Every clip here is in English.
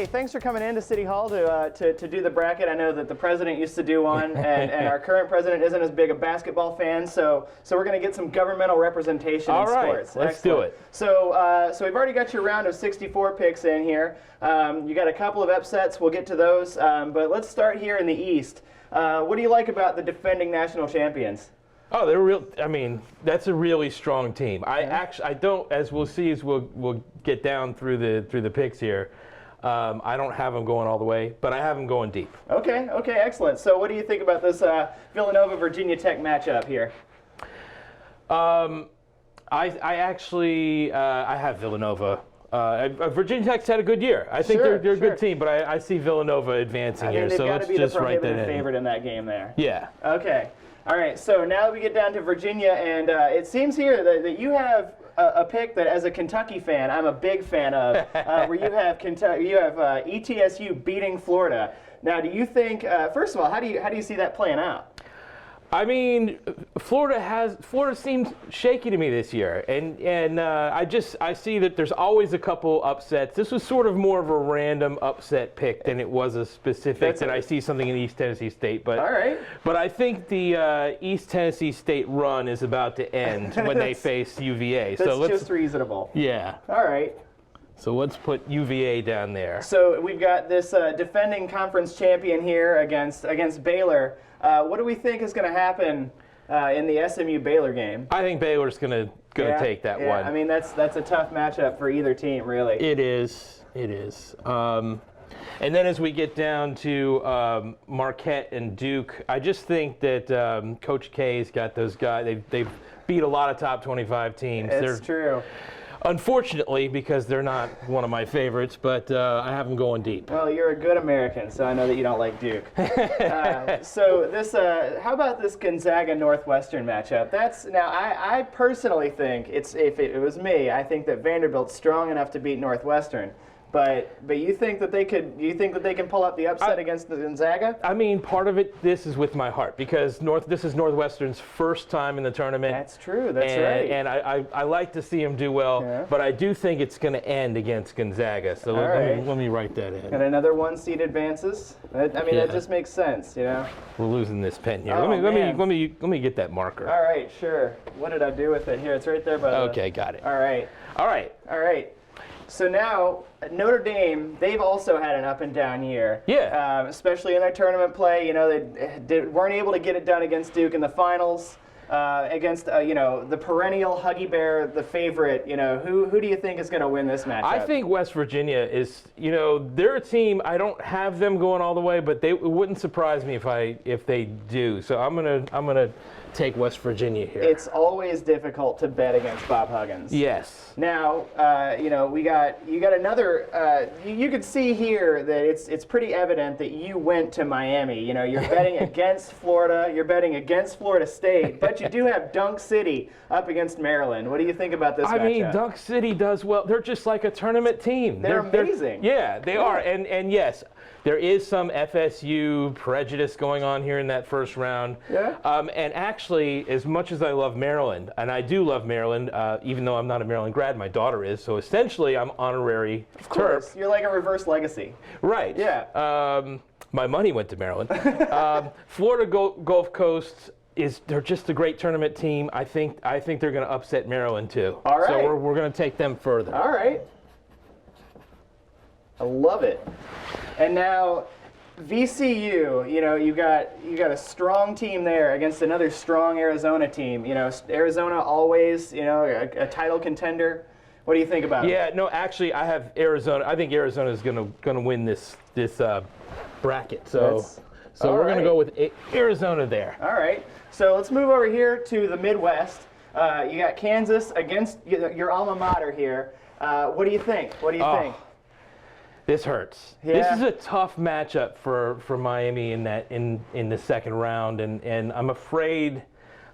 Hey, thanks for coming into City Hall to do the bracket. I know that the president used to do one, and our current president isn't as big a basketball fan, so we're going to get some governmental representation in sports. Let's do it. So we've already got your round of 64 picks in here. You got a couple of upsets. We'll get to those, but let's start here in the East. What do you like about the defending national champions? Oh, they're real. I mean, that's a really strong team. I don't, as we'll see as we'll get down through the picks here. I don't have them going all the way, but I have them going deep. Okay, excellent. So what do you think about this Villanova-Virginia Tech matchup here? I have Villanova. Virginia Tech's had a good year. I think they're a good team, but I see Villanova advancing here. So let's just write that in. They've got to be the favorite in that game there. Yeah. Okay. All right. So now that we get down to Virginia, and it seems here that you have a pick that, as a Kentucky fan, I'm a big fan of, where you have ETSU beating Florida. Now, do you think? First of all, how do you see that playing out? I mean, Florida seems shaky to me this year, and I see that there's always a couple upsets. This was sort of more of a random upset pick than it was a specific that I see something in East Tennessee State. But all right. But I think the East Tennessee State run is about to end when they face UVA. That's just reasonable. Yeah. All right. So let's put UVA down there. So we've got this defending conference champion here against Baylor. What do we think is going to happen in the SMU Baylor game? I think Baylor's going to take that one. I mean, that's a tough matchup for either team, really. It is. And then as we get down to Marquette and Duke, I just think that Coach K's got those guys. They've beat a lot of top 25 teams. It's true. Unfortunately, because they're not one of my favorites, but I have them going deep. Well, you're a good American, so I know that you don't like Duke. So this, how about this Gonzaga-Northwestern matchup? I personally think if it was me, I think that Vanderbilt's strong enough to beat Northwestern. But you think that they can pull up the upset against the Gonzaga? I mean, part of this is with my heart, because this is Northwestern's first time in the tournament. That's true. That's right. And I like to see them do well, but I do think it's going to end against Gonzaga. So let me write that in. And another one-seed advances. That just makes sense, you know. We're losing this pen here. Oh, let me get that marker. All right, sure. What did I do with it? Here, it's right there by the. Okay, got it. All right. So now, Notre Dame, they've also had an up and down year. Yeah. Especially in their tournament play. You know, they weren't able to get it done against Duke in the finals. Against, the perennial Huggy Bear, the favorite. You know, who do you think is going to win this matchup? I think West Virginia is, they're a team. I don't have them going all the way, but it wouldn't surprise me if they do. So I'm gonna take West Virginia here. It's always difficult to bet against Bob Huggins. Yes. Now, you got another. You could see here that it's pretty evident that you went to Miami. You know, you're betting against Florida. You're betting against Florida State, but you do have Dunk City up against Maryland. What do you think about this matchup? I mean, Dunk City does well. They're just like a tournament team. They're amazing. They are. And yes, there is some FSU prejudice going on here in that first round. Yeah. And actually, as much as I love Maryland, and I do love Maryland, even though I'm not a Maryland grad, my daughter is, so essentially I'm honorary Of course. Terp. You're like a reverse legacy. Right. Yeah. My money went to Maryland. Florida Gulf Coast they're just a great tournament team. I think they're going to upset Maryland too. All right. So we're going to take them further. All right. I love it. And now, VCU, you got a strong team there against another strong Arizona team. You know, Arizona always, a title contender. What do you think about it? Yeah, no, actually, I have Arizona. I think Arizona is going to win this bracket. So we're going to go with Arizona there. All right. So let's move over here to the Midwest. You got Kansas against your alma mater here. What do you think? Think? This hurts. Yeah. This is a tough matchup for Miami in the second round, and I'm afraid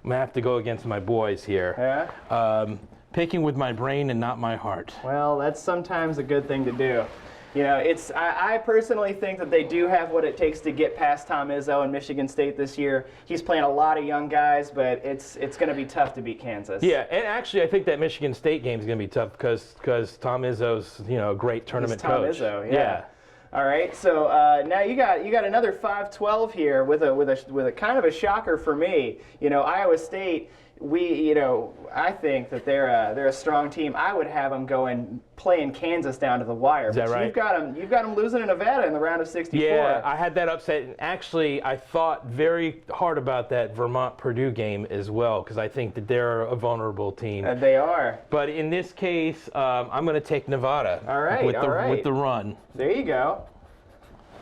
I'm gonna have to go against my boys here. Yeah. Picking with my brain and not my heart. Well, that's sometimes a good thing to do. I personally think that they do have what it takes to get past Tom Izzo in Michigan State this year. He's playing a lot of young guys, but it's going to be tough to beat Kansas. Yeah, and actually I think that Michigan State game is going to be tough because Tom Izzo's a great tournament coach. Tom Izzo, yeah. All right, so now you got another 5-12 here with a kind of a shocker for me. Iowa State. I think that they're a strong team. I would have them playing Kansas down to the wire. Is that right? You've got them losing to Nevada in the round of 64. Yeah, I had that upset, and actually I thought very hard about that Vermont-Purdue game as well, because I think that they're a vulnerable team. They are. But in this case, I'm going to take Nevada. All right, with the run. There you go.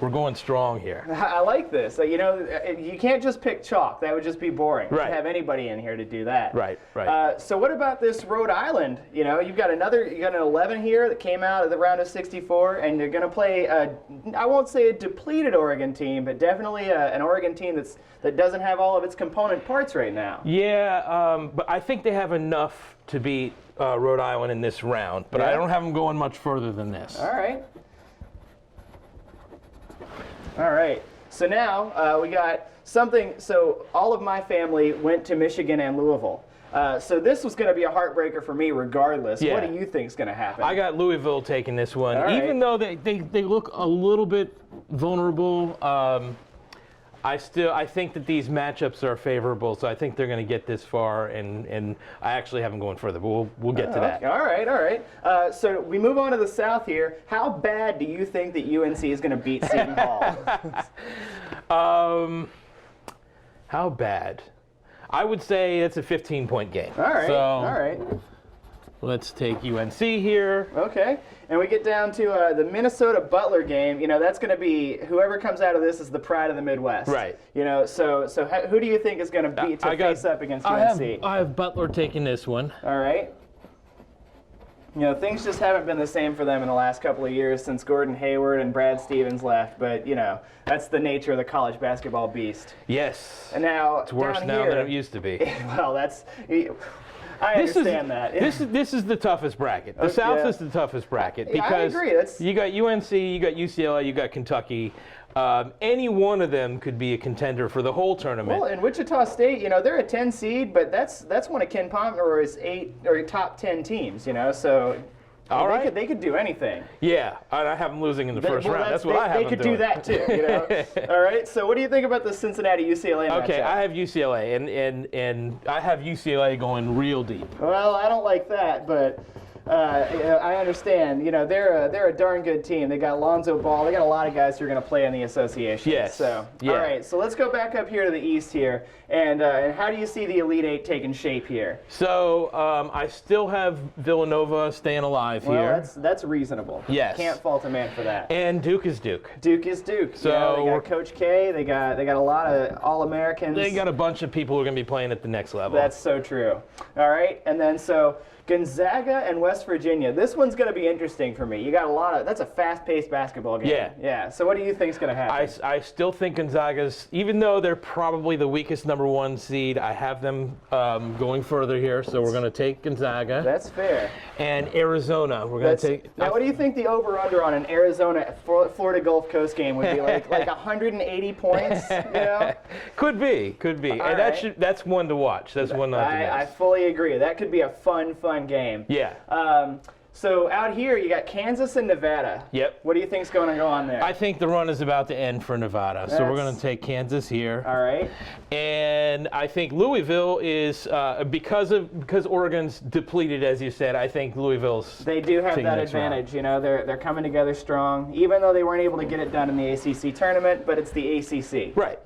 We're going strong here. I like this. You can't just pick chalk. That would just be boring. Right. To have anybody in here to do that. Right. So what about this Rhode Island? You've got an 11 here that came out of the round of 64, and they're going to play. I won't say a depleted Oregon team, but definitely an Oregon team that doesn't have all of its component parts right now. Yeah, but I think they have enough to beat Rhode Island in this round. But I don't have them going much further than this. All right. So now we got something. So all of my family went to Michigan and Louisville. So this was going to be a heartbreaker for me regardless. Yeah. What do you think is going to happen? I got Louisville taking this one. All Even though they look a little bit vulnerable, I think that these matchups are favorable, so I think they're going to get this far, and I actually have them going further, but we'll get to that. All right. So we move on to the South here. How bad do you think that UNC is going to beat Seton Hall? How bad? I would say it's a 15-point game. All right. Let's take UNC here. Okay. And we get down to the Minnesota-Butler game. That's going to be whoever comes out of this is the pride of the Midwest. Right. So who do you think is going to face up against UNC? I have Butler taking this one. All right. Things just haven't been the same for them in the last couple of years since Gordon Hayward and Brad Stevens left. But, that's the nature of the college basketball beast. Yes. And now it's worse down now here, than it used to be. Well, I understand that. This is the toughest bracket. The South is the toughest bracket because I agree. You got UNC, you got UCLA, you got Kentucky. Any one of them could be a contender for the whole tournament. Well, in Wichita State, they're a 10 seed, but that's one of Ken Pomeroy's 8 or top 10 teams. So. All right. They could do anything. Yeah, and I have them losing in the first round. That's what I have them doing. doing. They could do that too. All right. So what do you think about the Cincinnati-UCLA matchup? Okay, I have UCLA, and I have UCLA going real deep. Well, I don't like that, but I understand. They're a darn good team. They got Lonzo Ball. They got a lot of guys who are going to play in the association. Yes. So yeah. All right. So let's go back up here to the East here, and how do you see the Elite Eight taking shape here? So I still have Villanova staying alive here. Well, that's reasonable. Yes. Can't fault a man for that. And Duke is Duke. Duke is Duke. So they got Coach K. They got a lot of All-Americans. They got a bunch of people who are going to be playing at the next level. That's so true. All right, and then so Gonzaga and West Virginia. This one's going to be interesting for me. You got that's a fast-paced basketball game. Yeah. So what do you think is going to happen? I still think Gonzaga's, even though they're probably the weakest number 1 seed, I have them going further here. So we're going to take Gonzaga. That's fair. And Arizona, we're going to take. Now, what do you think the over/under on an Arizona Florida Gulf Coast game would be like 180 points? Could be. And right. that's one to watch. That's one not to miss. I fully agree. That could be a fun game. Yeah. So out here, you got Kansas and Nevada. Yep. What do you think's going to go on there? I think the run is about to end for Nevada, so we're going to take Kansas here. All right. And I think Louisville is because Oregon's depleted, as you said. I think Louisville's. They do have that advantage. They're coming together strong, even though they weren't able to get it done in the ACC tournament. But it's the ACC. Right.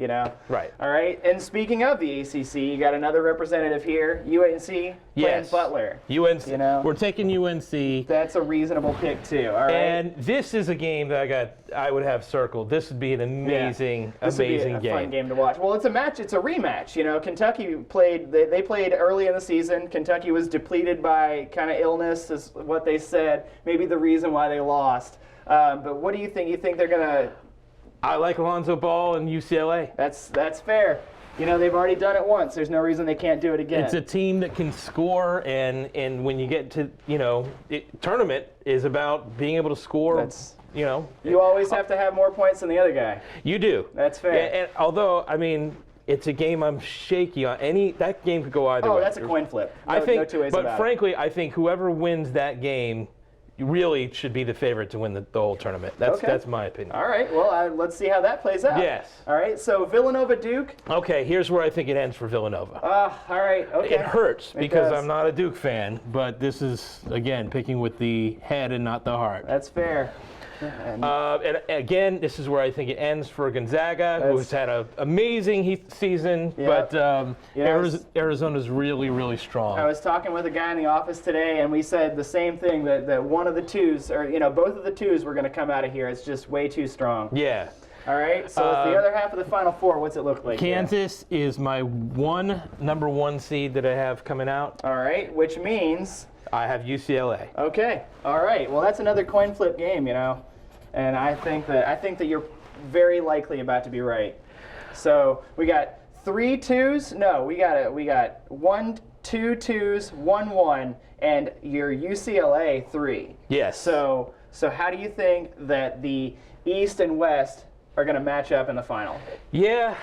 Right. All right. And speaking of the ACC, you got another representative here, UNC playing Butler. UNC. We're taking UNC. That's a reasonable pick too. All right. And this is a game that I would have circled. This would be an amazing game. Fun game to watch. Well, it's a rematch. Kentucky played. They played early in the season. Kentucky was depleted by kind of illness, is what they said. Maybe the reason why they lost. But what do you think? You think they're gonna? I like Alonzo Ball and UCLA. That's fair. They've already done it once. There's no reason they can't do it again. It's a team that can score, and when you get to, tournament is about being able to score. You always have to have more points than the other guy. You do. That's fair. And although, it's a game I'm shaky on. That game could go either way. Oh, that's a coin flip. No two ways about it. But frankly, I think whoever wins that game really should be the favorite to win the whole tournament. That's my opinion. All right, well, let's see how that plays out. Yes. All right, so Villanova-Duke. Okay, here's where I think it ends for Villanova. All right, okay. It hurts because does. I'm not a Duke fan, but this is, again, picking with the head and not the heart. That's fair. And again, this is where I think it ends for Gonzaga, who's had an amazing season, but Arizona's really, really strong. I was talking with a guy in the office today, and we said the same thing, that one of the twos, or both of the twos were going to come out of here. It's just way too strong. Yeah. All right, so it's the other half of the Final Four. What's it look like? Kansas is my number one seed that I have coming out. All right, which means I have UCLA. Okay. All right. Well, that's another coin flip game, and I think that you're very likely about to be right. So we got 3 twos. No, we got 1, 2 twos, 1, 1, and your UCLA 3. Yes. So how do you think that the East and West are going to match up in the final? Yeah.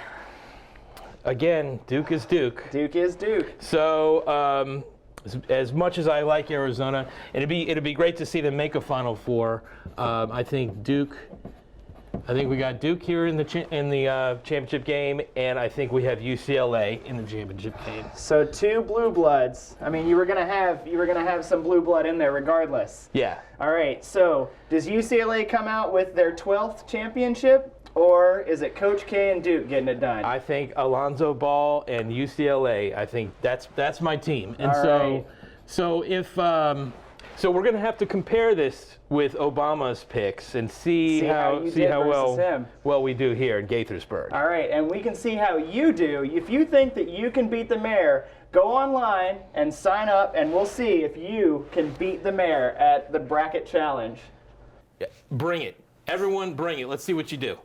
Again, Duke is Duke. Duke is Duke. So as much as I like Arizona, it'd be great to see them make a Final Four. I think we got Duke here in the championship game, and I think we have UCLA in the championship game. So 2 blue bloods. I mean, you were gonna have some blue blood in there regardless. Yeah. All right. So does UCLA come out with their 12th championship, or is it Coach K and Duke getting it done? I think Alonzo Ball and UCLA. I think that's my team. And so we're going to have to compare this with Obama's picks and see how well we do here in Gaithersburg. All right, and we can see how you do. If you think that you can beat the mayor, go online and sign up, and we'll see if you can beat the mayor at the bracket challenge. Yeah, bring it. Everyone bring it. Let's see what you do.